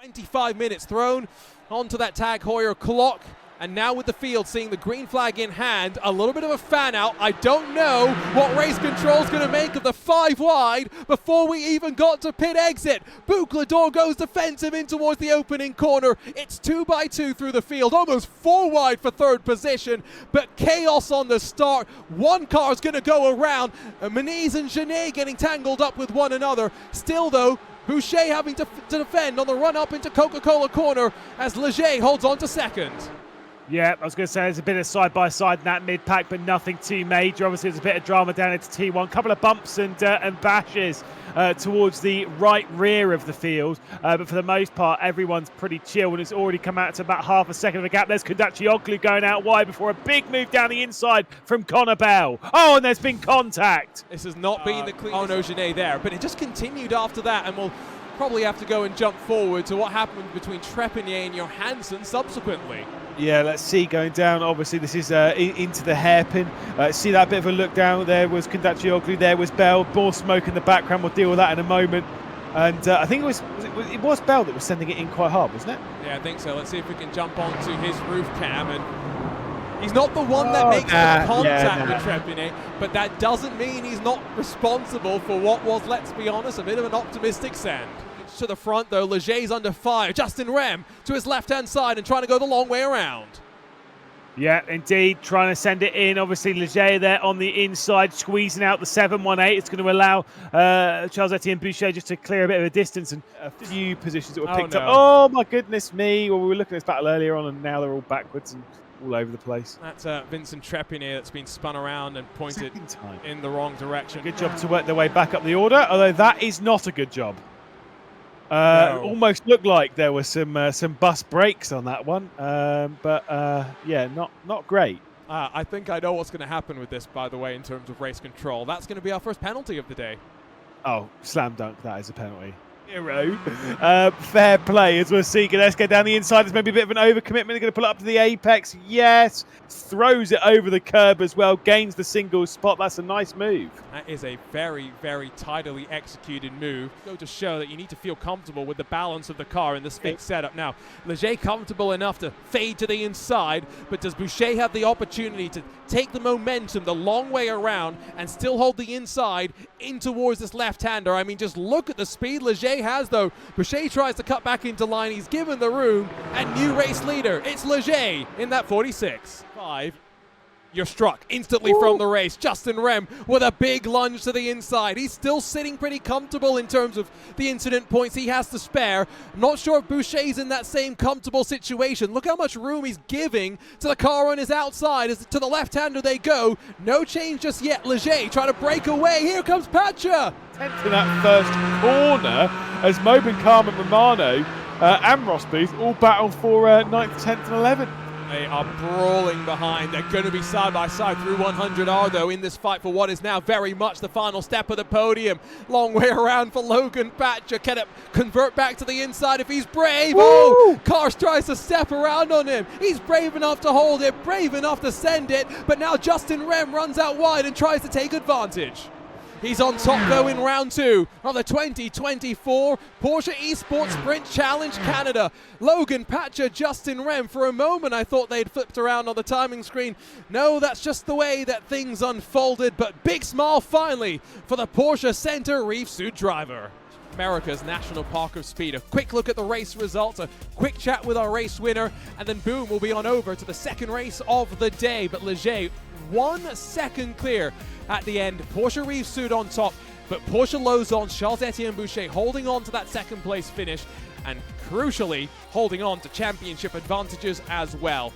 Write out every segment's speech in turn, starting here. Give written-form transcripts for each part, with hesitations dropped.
25 minutes thrown onto that Tag Heuer clock. And now with the field seeing the green flag in hand, a little bit of a fan out. I don't know what race control's going to make of the 5 wide before we even got to pit exit. Bouclador goes defensive in towards the opening corner. It's 2x2 through the field, almost 4 wide for third position, but chaos on the start. One car's going to go around. Moniz and Genest getting tangled up with one another. Still though, Boucher having to defend on the run up into Coca-Cola corner as Leger holds on to second. Yeah, I was going to say there's a bit of side-by-side in that mid-pack, but nothing too major. Obviously, there's a bit of drama down into T1. A couple of bumps and bashes towards the right rear of the field. But for the most part, everyone's pretty chill, and it's already come out to about half a second of a gap. There's Kadachioglu going out wide before a big move down the inside from Connor Bell. Oh, and there's been contact. This has not been the cleanest. Oh, no, Genest there. But it just continued after that, and we'll probably have to go and jump forward to what happened between Trepanier and Johansson subsequently. Yeah, let's see going down. Obviously, this is into the hairpin. See that bit of a look down. There was Kadachioglu, there was Bell. More smoke in the background. We'll deal with that in a moment. And I think it was Bell that was sending it in quite hard, wasn't it? Yeah, I think so. Let's see if we can jump onto his roof cam. And he's not the one that makes the contact with Trepanier, but that doesn't mean he's not responsible for what was, let's be honest, a bit of an optimistic send. To the front though, Leger's under fire. Justin Rem to his left-hand side and trying to go the long way around. Yeah, indeed, trying to send it in. Obviously, Leger there on the inside, squeezing out the 718. It's going to allow Charles-Etienne Boucher just to clear a bit of a distance and a few positions that were picked up. Oh, my goodness me. Well, we were looking at this battle earlier on, and now they're all backwards and all over the place. That's Vincent Trepanier that's been spun around and pointed in the wrong direction. Good job to work their way back up the order, although that is not a good job. No. Almost looked like there were some bus brakes on that one, but yeah, not great. I think I know what's going to happen with this, by the way, in terms of race control. That's going to be our first penalty of the day. Oh, slam dunk, that is a penalty. Hero. Fair play as we'll see Genest go down the inside. There's maybe a bit of an overcommitment. They're going to pull it up to the apex. Yes. Throws it over the curb as well. Gains the single spot. That's a nice move. That is a very, very tidily executed move. Go to show that you need to feel comfortable with the balance of the car in this fixed setup. Now, Leger comfortable enough to fade to the inside, but does Boucher have the opportunity to take the momentum the long way around and still hold the inside in towards this left-hander? I mean, just look at the speed Leger has, though. Boucher tries to cut back into line. He's given the room, and new race leader, it's Leger in that 46. You're struck instantly from the race. Justin Rem with a big lunge to the inside. He's still sitting pretty comfortable in terms of the incident points he has to spare. I'm not sure if Boucher's in that same comfortable situation. Look how much room he's giving to the car on his outside. As to the left-hander they go. No change just yet. Leger trying to break away. Here comes Pacha. 10th in that first corner as Mobin, Carmen, Romano and Ross Booth all battle for 9th, 10th and 11th. They are brawling behind. They're going to be side by side through 100R though in this fight for what is now very much the final step of the podium. Long way around for Logan Pacha. Can it convert back to the inside if he's brave? Woo! Oh, Cars tries to step around on him. He's brave enough to hold it, brave enough to send it, but now Justin Rem runs out wide and tries to take advantage. He's on top though in round 2 of the 2024 Porsche Esports Sprint Challenge Canada. Logan Pacha, Justin Rem. For a moment I thought they'd flipped around on the timing screen. No, that's just the way that things unfolded, but big smile finally for the Porsche Centre Reef Suit driver. America's National Park of Speed. A quick look at the race results, a quick chat with our race winner, and then boom, we'll be on over to the second race of the day. But Leger 1 second clear at the end. Porsche Reef Suit on top, but Porsche Lozon, Charles-Etienne Boucher holding on to that second place finish and crucially holding on to championship advantages as well.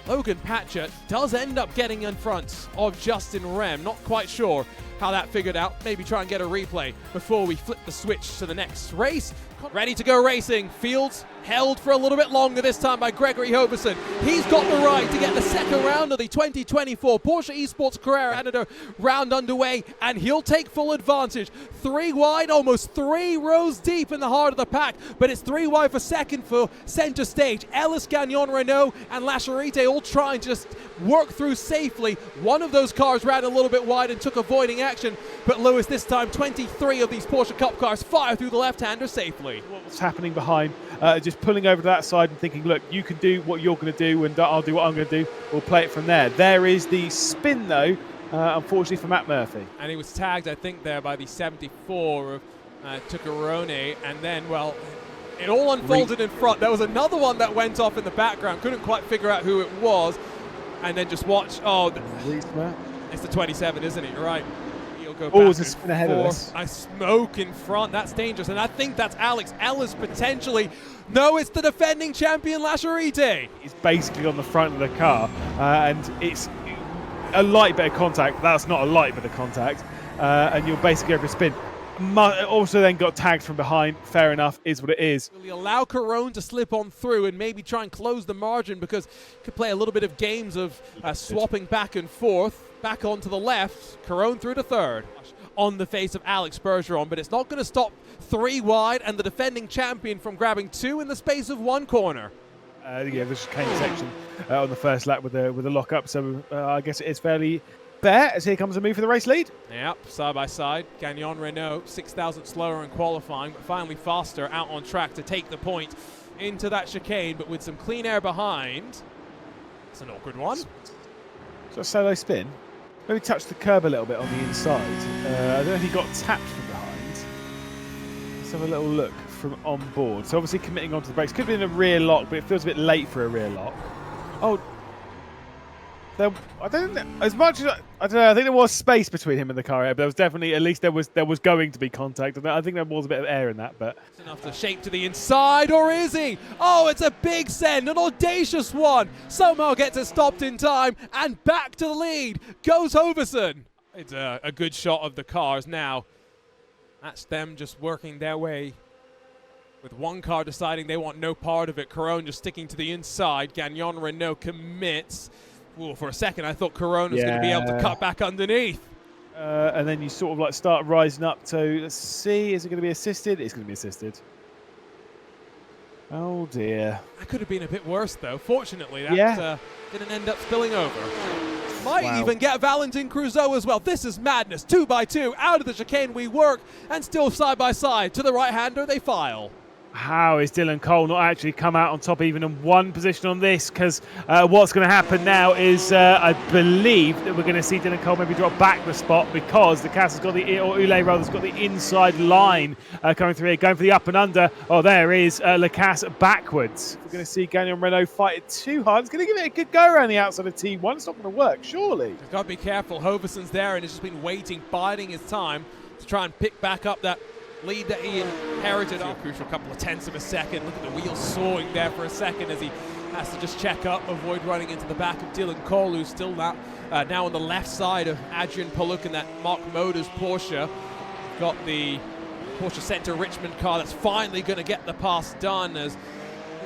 Logan Pacha does end up getting in front of Justin Rem. Not quite sure how that figured out. Maybe try and get a replay before we flip the switch to the next race. Ready to go racing. Fields held for a little bit longer this time by Gregory Hoverson. He's got the right to get the second round of the 2024 Porsche Esports Canada round underway, and he'll take full advantage. 3 wide, almost 3 rows deep in the heart of the pack, but it's 3 wide for second for center stage. Ellis, Gagnon, Renault, and Lasharite all trying to just work through safely. One of those cars ran a little bit wide and took avoiding action, but Lewis this time, 23 of these Porsche Cup cars fire through the left-hander safely. What's happening behind just pulling over to that side and thinking, look, you can do what you're going to do and I'll do what I'm going to do. We'll play it from there. There is the spin, though, unfortunately, for Matt Murphy. And he was tagged, I think, there by the 74 of Tuccarone, and then, well, it all unfolded in front. There was another one that went off in the background. Couldn't quite figure out who it was. And then just watch. Oh, it's the 27, isn't it? You're right. He'll go back a spin ahead of us. A smoke in front. That's dangerous. And I think that's Alex Ellis potentially. No, it's the defending champion, Lasciarite. He's basically on the front of the car. And it's a light bit of contact. That's not a light bit of contact. And you'll basically go for a spin. Also then got tagged from behind. Fair enough, is what it is. Will he allow Carone to slip on through and maybe try and close the margin, because he could play a little bit of games of swapping back and forth. Back onto the left, Carone through to third. On the face of Alex Bergeron, but it's not going to stop 3 wide and the defending champion from grabbing 2 in the space of 1 corner. Yeah, this came section on the first lap with the lock-up, so I guess it is fairly fair, as here comes a move for the race lead. Yep, side by side. Gagnon Renault, 6,000 slower in qualifying, but finally faster out on track to take the point into that chicane, but with some clean air behind. It's an awkward one. So a solo spin. Maybe touch the curb a little bit on the inside. I don't know if he got tapped from behind. Let's have a little look from on board. So obviously committing onto the brakes. Could have been a rear lock, but it feels a bit late for a rear lock. Oh, I don't know, as much as I don't know. I think there was space between him and the car, but there was definitely, at least there was going to be contact. And I think there was a bit of air in that, but it's enough to shape to the inside, or is he? Oh, it's a big send, an audacious one. Somehow gets it stopped in time, and back to the lead goes Hoverson. It's a good shot of the cars now. That's them just working their way, with one car deciding they want no part of it. Carone just sticking to the inside. Gagnon Renault commits. Ooh, for a second, I thought Carone was going to be able to cut back underneath. And then you sort of like start rising up to, let's see, is it going to be assisted? It's going to be assisted. Oh dear. That could have been a bit worse, though. Fortunately, that didn't end up spilling over. Might even get Valentin Crusoe as well. This is madness. 2 by 2, out of the chicane we work, and still side by side. To the right-hander, they file. How is Dylan Cole not actually come out on top even in one position on this? Because what's going to happen now is I believe that we're going to see Dylan Cole maybe drop back the spot, because the Cass has got the, or Ule rather, has got the inside line coming through here, going for the up and under. Oh, there is Lacasse backwards. We're going to see Gagnon Renault fight it too hard. It's going to give it a good go around the outside of T1. It's not going to work, surely. You've got to be careful. Hoverson's there and has just been waiting, biding his time to try and pick back up that lead that he inherited. A crucial couple of tenths of a second. Look at the wheels sawing there for a second as he has to just check up, avoid running into the back of Dylan Cole, who's still now on the left side of Adrian Paluk in that Mark Motors Porsche. Got the Porsche Centre Richmond car that's finally going to get the pass done, as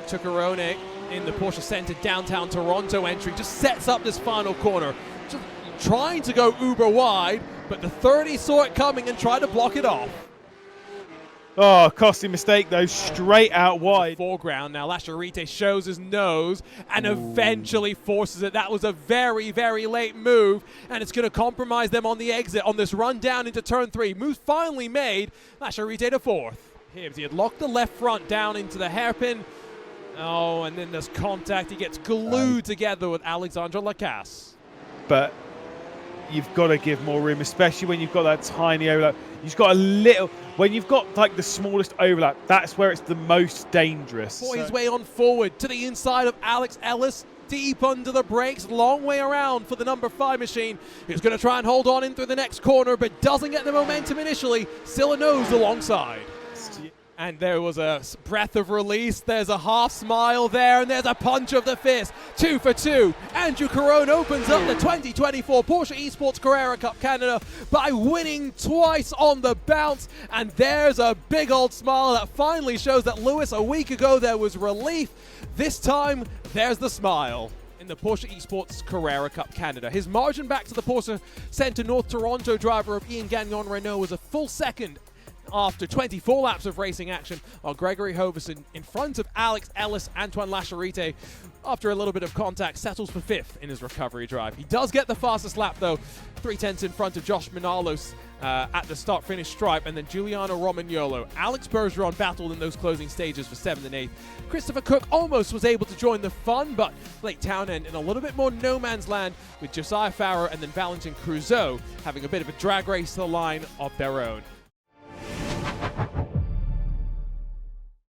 Tuccarone in the Porsche Centre downtown Toronto entry just sets up this final corner. Just trying to go uber wide, but the 30 saw it coming and tried to block it off. Oh, costly mistake though, straight out wide. Foreground now, Lasciarite shows his nose and eventually forces it. That was a very, very late move, and it's going to compromise them on the exit on this run down into turn 3. Move finally made, Lasciarite to 4th. Hibbs, he had locked the left front down into the hairpin. Oh, and then there's contact. He gets glued together with Alexandre Lacasse. But you've got to give more room, especially when you've got that tiny overlap. You've got a little, when you've got like the smallest overlap, that's where it's the most dangerous. Boy, his way on forward to the inside of Alex Ellis, deep under the brakes, long way around for the number 5 machine, who's going to try and hold on in through the next corner, but doesn't get the momentum initially. Still a nose alongside. And there was a breath of release. There's a half smile there, and there's a punch of the fist. 2 for 2. Andrew Carone opens up the 2024 Porsche Esports Carrera Cup Canada by winning twice on the bounce. And there's a big old smile that finally shows that Lewis, a week ago, there was relief. This time, there's the smile in the Porsche Esports Carrera Cup Canada. His margin back to the Porsche Centre North Toronto driver of Ian Gagnon Renault was a full second after 24 laps of racing action, while Gregory Hoverson in front of Alex Ellis, Antoine Lasciarite, after a little bit of contact, settles for 5th in his recovery drive. He does get the fastest lap though, 3/10 in front of Josh Minalos at the start-finish stripe, and then Giuliano Romagnolo. Alex Bergeron battled in those closing stages for 7th and 8th. Christopher Cook almost was able to join the fun, but Blake Townend in a little bit more no man's land with Josiah Farrer and then Valentin Crusoe having a bit of a drag race to the line of their own.